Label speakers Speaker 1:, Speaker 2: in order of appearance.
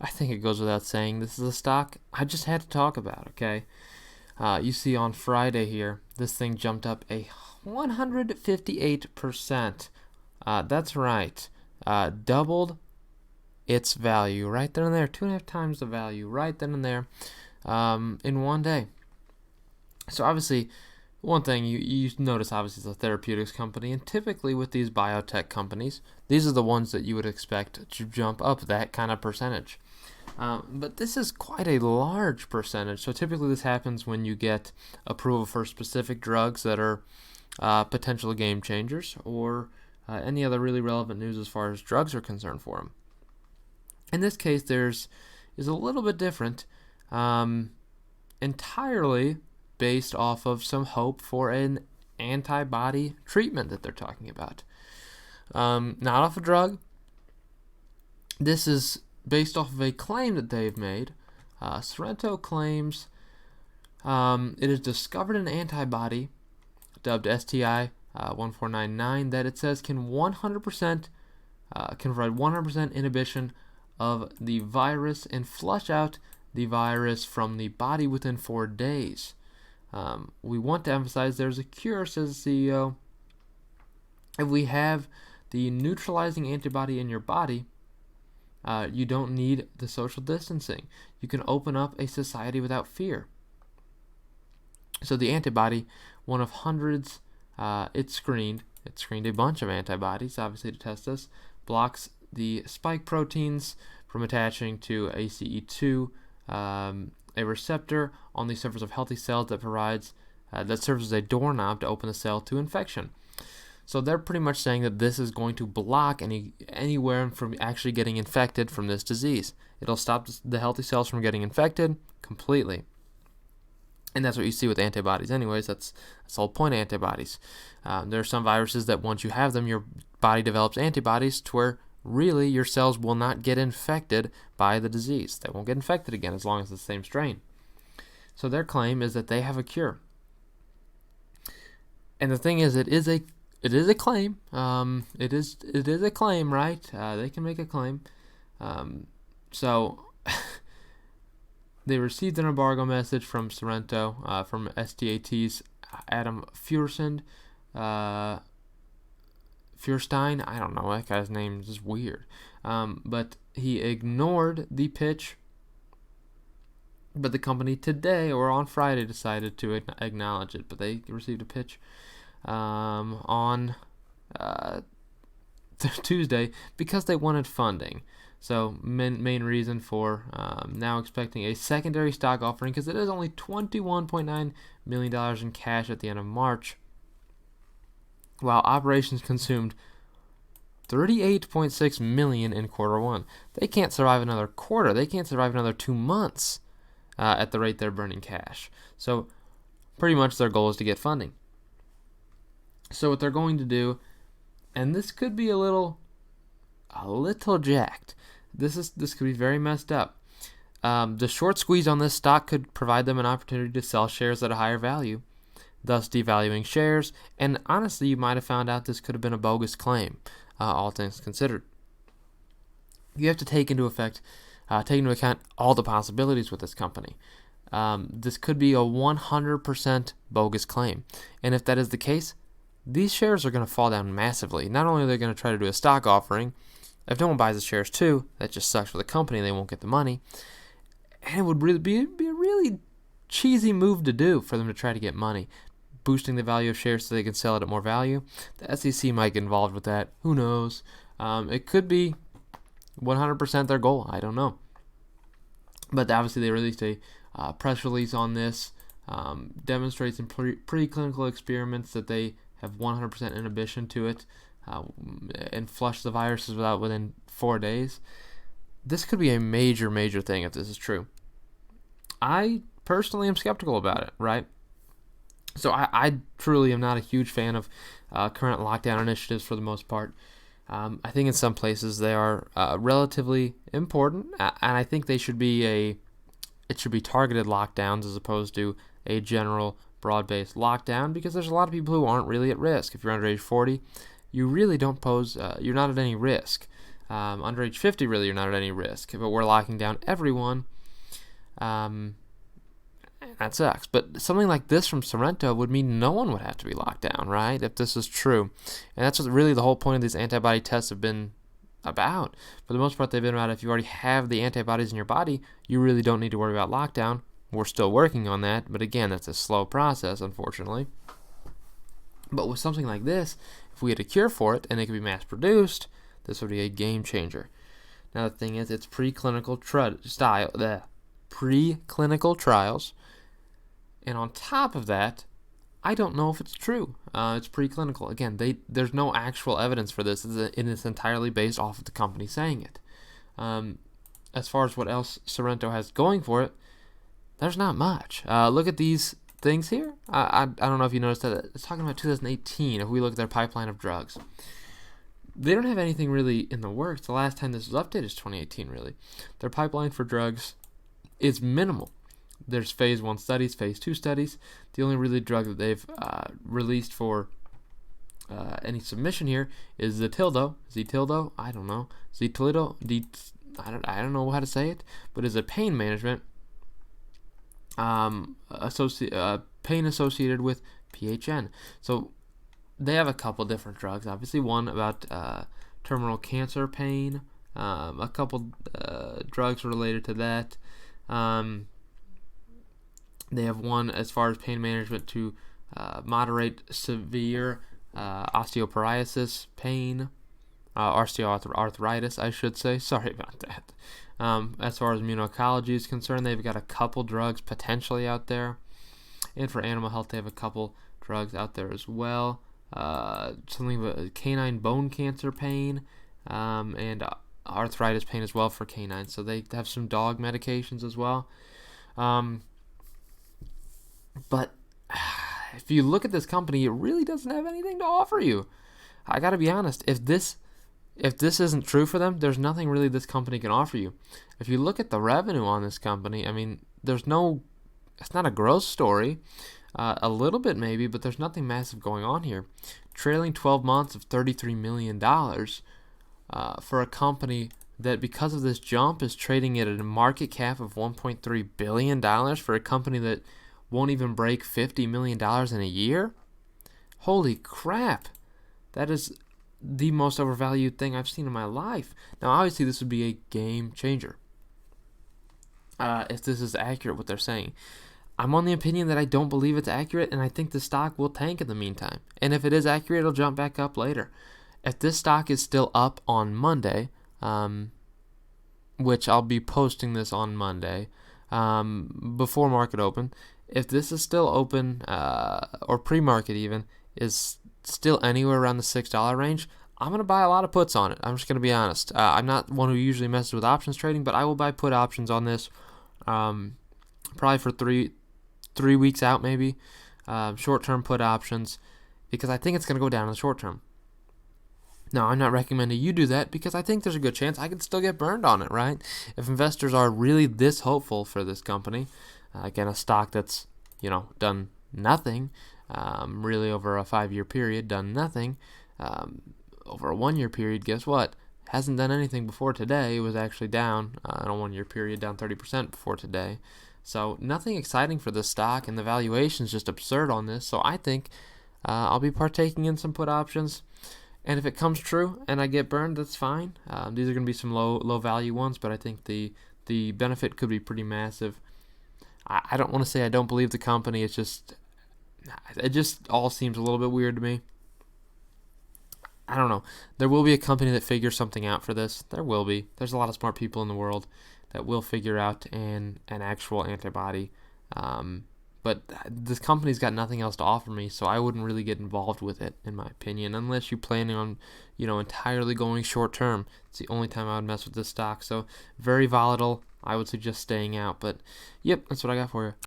Speaker 1: I think it goes without saying, this is a stock I just had to talk about, okay? You see on Friday here, this thing jumped up a 158%. That's right. Doubled its value right then and there. 2.5 times the value right then and there in one day. So obviously, one thing you notice, obviously, is a therapeutics company, and typically with these biotech companies, these are the ones that you would expect to jump up that kind of percentage. But this is quite a large percentage. So typically this happens when you get approval for specific drugs that are potential game changers, or any other really relevant news as far as drugs are concerned for them. In this case, is a little bit different, entirely based off of some hope for an antibody treatment that they're talking about. Not off a drug. This is based off of a claim that they've made. Sorrento claims it has discovered an antibody dubbed STI 1499 that it says can 100% can provide 100% inhibition of the virus and flush out the virus from the body within 4 days. We want to emphasize there's a cure, says the CEO. If we have the neutralizing antibody in your body, you don't need the social distancing. You can open up a society without fear. So the antibody, one of hundreds, it screened a bunch of antibodies, obviously, to test this, blocks the spike proteins from attaching to ACE2, a receptor on the surface of healthy cells that serves as a doorknob to open the cell to infection. So they're pretty much saying that this is going to block anywhere from actually getting infected from this disease. It'll stop the healthy cells from getting infected completely. And that's what you see with antibodies anyways. That's the whole point of antibodies. There are some viruses that once you have them, your body develops antibodies to where really your cells will not get infected by the disease. They won't get infected again as long as it's the same strain. So their claim is that they have a cure. And the thing is, it is a claim. It is a claim, right? They can make a claim. So they received an embargo message from Sorrento, from STAT's Adam Feuerstein. I don't know, that guy's name is just weird. But he ignored the pitch. But the company today, or on Friday, decided to acknowledge it. But they received a pitch on Tuesday because they wanted funding. So main reason for now expecting a secondary stock offering, because it is only $21.9 million in cash at the end of March, while operations consumed $38.6 million in quarter one. They can't survive another quarter. They can't survive another 2 months at the rate they're burning cash. So pretty much their goal is to get funding. So what they're going to do, and this could be a little jacked. This could be very messed up. The short squeeze on this stock could provide them an opportunity to sell shares at a higher value, thus devaluing shares. And honestly, you might have found out this could have been a bogus claim, all things considered. You have to take into account all the possibilities with this company. This could be a 100% bogus claim. And if that is the case, these shares are going to fall down massively. Not only are they going to try to do a stock offering, if no one buys the shares too, that just sucks for the company. They won't get the money. And it would really be a really cheesy move to do for them to try to get money, boosting the value of shares so they can sell it at more value. The SEC might get involved with that. Who knows? It could be 100% their goal. I don't know. But obviously they released a press release on this, demonstrates in preclinical experiments that they have 100% inhibition to it, and flush the viruses within 4 days. This could be a major thing if this is true. I personally am skeptical about it, right? So I truly am not a huge fan of current lockdown initiatives for the most part. I think in some places they are relatively important, and I think it should be targeted lockdowns as opposed to a general broad-based lockdown, because there's a lot of people who aren't really at risk. If you're under age 40, you really don't pose, you're not at any risk. Under age 50, really, you're not at any risk. But we're locking down everyone. That sucks. But something like this from Sorrento would mean no one would have to be locked down, right? If this is true. And that's what really the whole point of these antibody tests have been about. For the most part, they've been about if you already have the antibodies in your body, you really don't need to worry about lockdown. We're still working on that. But again, that's a slow process, unfortunately. But with something like this, if we had a cure for it and it could be mass produced, this would be a game changer. Now the thing is, it's preclinical trials, and on top of that, I don't know if it's true. It's preclinical. Again, there's no actual evidence for this. It's entirely based off of the company saying it. As far as what else Sorrento has going for it, there's not much. Look at these things here. I don't know if you noticed that it's talking about 2018. If we look at their pipeline of drugs, they don't have anything really in the works. The last time this was updated is 2018. Really, their pipeline for drugs is minimal. There's phase 1 studies, phase 2 studies. The only really drug that they've released for any submission here is Zetildo. I don't know. I don't know how to say it, but it's a pain management pain associated with PHN. So they have a couple different drugs. Obviously, one about terminal cancer pain. A couple drugs related to that. They have one as far as pain management to moderate severe osteoporosis pain, osteoarthritis, I should say. Sorry about that. As far as immuno-oncology is concerned, they've got a couple drugs potentially out there. And for animal health, they have a couple drugs out there as well. Something about canine bone cancer pain and arthritis pain as well for canines. So they have some dog medications as well. But if you look at this company, it really doesn't have anything to offer you. I got to be honest. If this isn't true for them, there's nothing really this company can offer you. If you look at the revenue on this company, I mean, it's not a growth story. A little bit maybe, but there's nothing massive going on here. Trailing 12 months of $33 million for a company that, because of this jump, is trading at a market cap of $1.3 billion for a company that won't even break $50 million in a year? Holy crap. That is the most overvalued thing I've seen in my life. Now, obviously, this would be a game changer if this is accurate, what they're saying. I'm on the opinion that I don't believe it's accurate, and I think the stock will tank in the meantime. And if it is accurate, it'll jump back up later. If this stock is still up on Monday, which I'll be posting this on Monday, before market open, if this is still open, or pre-market even, is still anywhere around the $6 range, I'm going to buy a lot of puts on it. I'm just going to be honest. I'm not one who usually messes with options trading, but I will buy put options on this, probably for three weeks out maybe, short-term put options, because I think it's going to go down in the short term. Now, I'm not recommending you do that because I think there's a good chance I could still get burned on it, right? If investors are really this hopeful for this company, again, a stock that's, done nothing, really over a 5-year period, done nothing, over a 1-year period, guess what? Hasn't done anything before today. It was actually down in a 1-year period, down 30% before today. So nothing exciting for this stock, and the valuation is just absurd on this. So I think I'll be partaking in some put options. And if it comes true and I get burned, that's fine. These are going to be some low value ones, but I think the benefit could be pretty massive. I don't want to say I don't believe the company. It just all seems a little bit weird to me. I don't know. There will be a company that figures something out for this. There will be. There's a lot of smart people in the world that will figure out an actual antibody. But this company's got nothing else to offer me, so I wouldn't really get involved with it, in my opinion, unless you're planning on, entirely going short term. It's the only time I would mess with this stock. So very volatile. I would suggest staying out. But, yep, that's what I got for you.